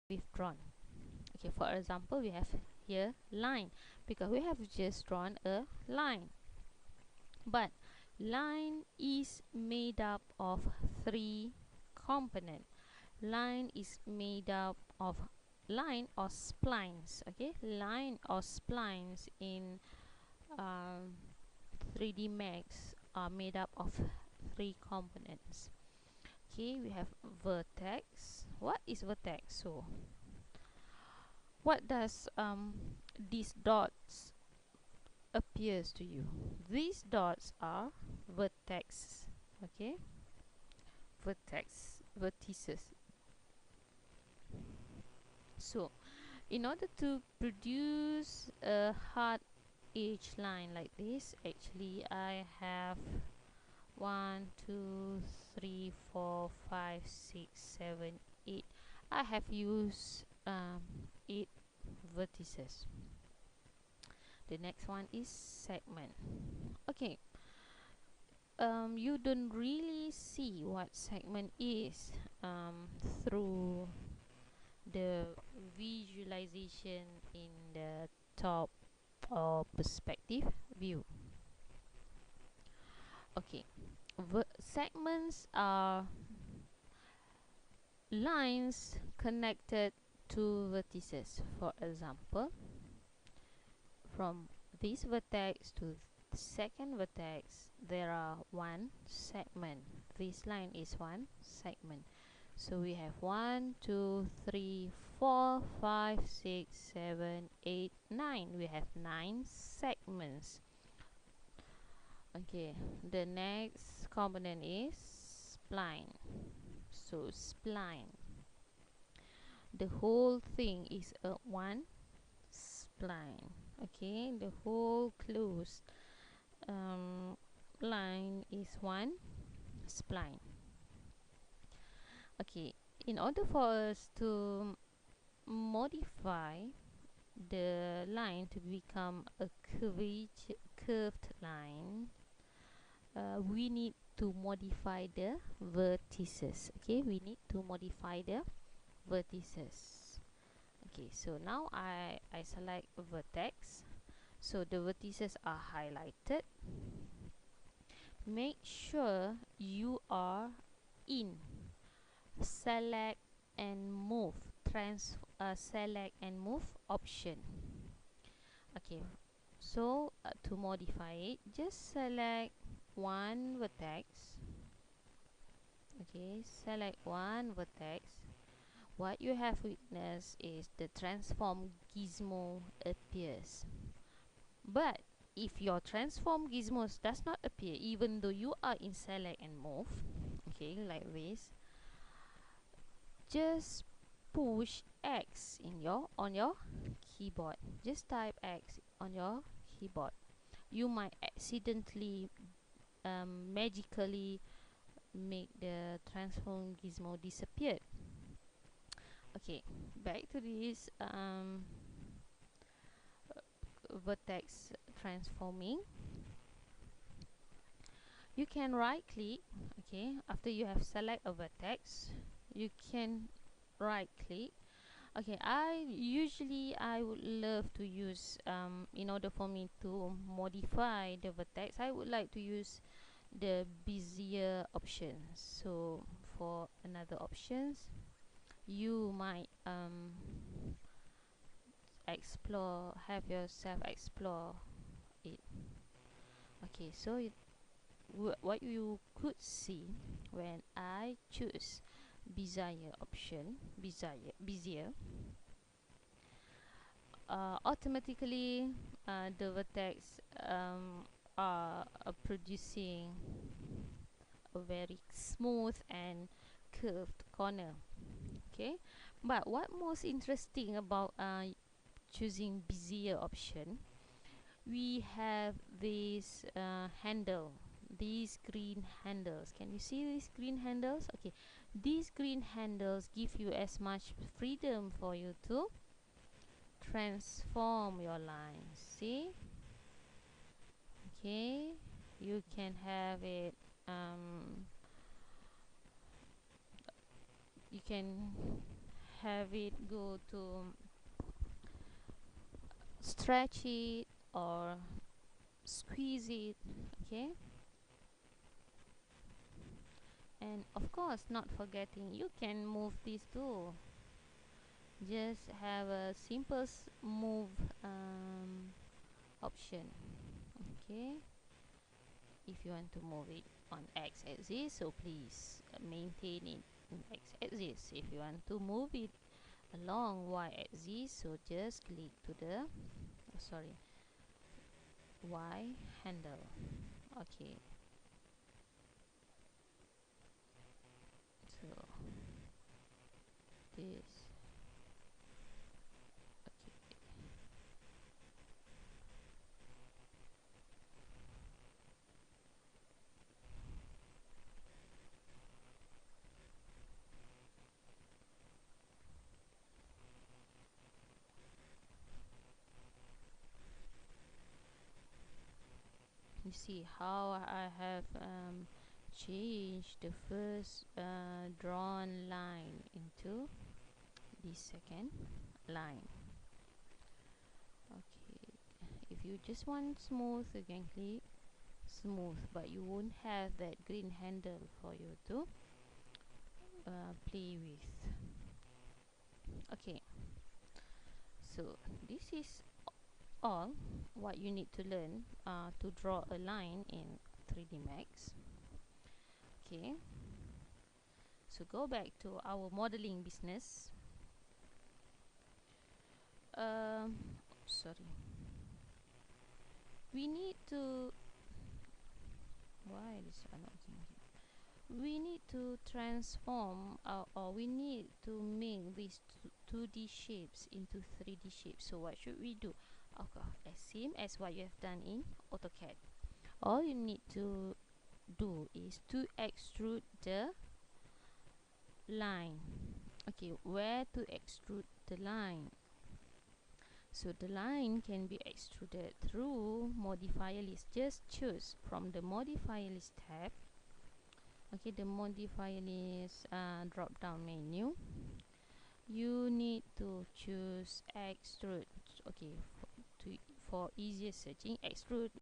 we've drawn. Okay, for example, we have here line, because we have just drawn a line. But line is made up of three components. Line is made up of line or splines. Okay, line or splines in um, 3D Max are made up of three components. Okay, we have vertex. What is vertex? So what does these dots appears to you? These dots are vertex. Okay, vertices. So in order to produce a hard edge line like this, actually I have 1 2 3 4 5 6 7 8. I have used 8 vertices. The next one is segment. Okay, you don't really see what segment is through the visualization in the top or perspective view. Okay, segments are lines connected to vertices. For example, from this vertex to the second vertex, there are one segment. This line is one segment. So we have 1 2 3 4 5 6 7 8 9. We have 9 segments. Okay, the next component is spline. So spline, the whole thing is a one spline. Okay, the whole closed line is one spline. Okay, in order for us to modify the line to become a curved line, we need to modify the vertices. Okay, we need to modify the vertices. Okay, so now I select vertex. So the vertices are highlighted. Make sure you are in select and move select and move option. Okay, so to modify it, just select one vertex. Okay, select one vertex. What you have witnessed is the transform gizmo appears. But if your transform gizmos does not appear, even though you are in select and move, okay, like this, just push X in on your keyboard. Just type X on your keyboard. You might accidentally magically make the transform gizmo disappear. Okay, back to this vertex transforming. You can right click. Okay, after you have select a vertex, you can right click. Okay, I would love to use in order for me to modify the vertex, I would like to use the Bezier options. So for another options, you might have yourself explore it. Okay, so what you could see when I choose Bezier option, Bezier, automatically the vertex are producing a very smooth and curved corner. Okay, but what most interesting about choosing Bezier option, we have this handle, these green handles. Can you see these green handles? Okay, these green handles give you as much freedom for you to transform your lines. See, okay, you can have it you can have it go to stretch it or squeeze it. Okay, and of course not forgetting you can move this too. Just have a simple move option. Okay, if you want to move it on x-axis, so please maintain it in x-axis. If you want to move it along y-axis, so just click to the y handle. Okay, so this. Okay, you see how I have changed the first drawn line into the second line. Okay, if you just want smooth, you can click smooth, but you won't have that green handle for you to play with. Okay, so this is all what you need to learn to draw a line in 3D Max. Okay, so go back to our modeling business. um, Sorry, we need to, why this are not working here? We need to transform or we need to make these 2D shapes into 3D shapes. So what should we do? Okay, as same as what you have done in AutoCAD. All you need to do is to extrude the line. Okay, where to extrude the line? So the line can be extruded through modifier list. Just choose from the modifier list tab. Okay, the modifier list drop down menu. You need to choose extrude. Okay, for easier searching, extrude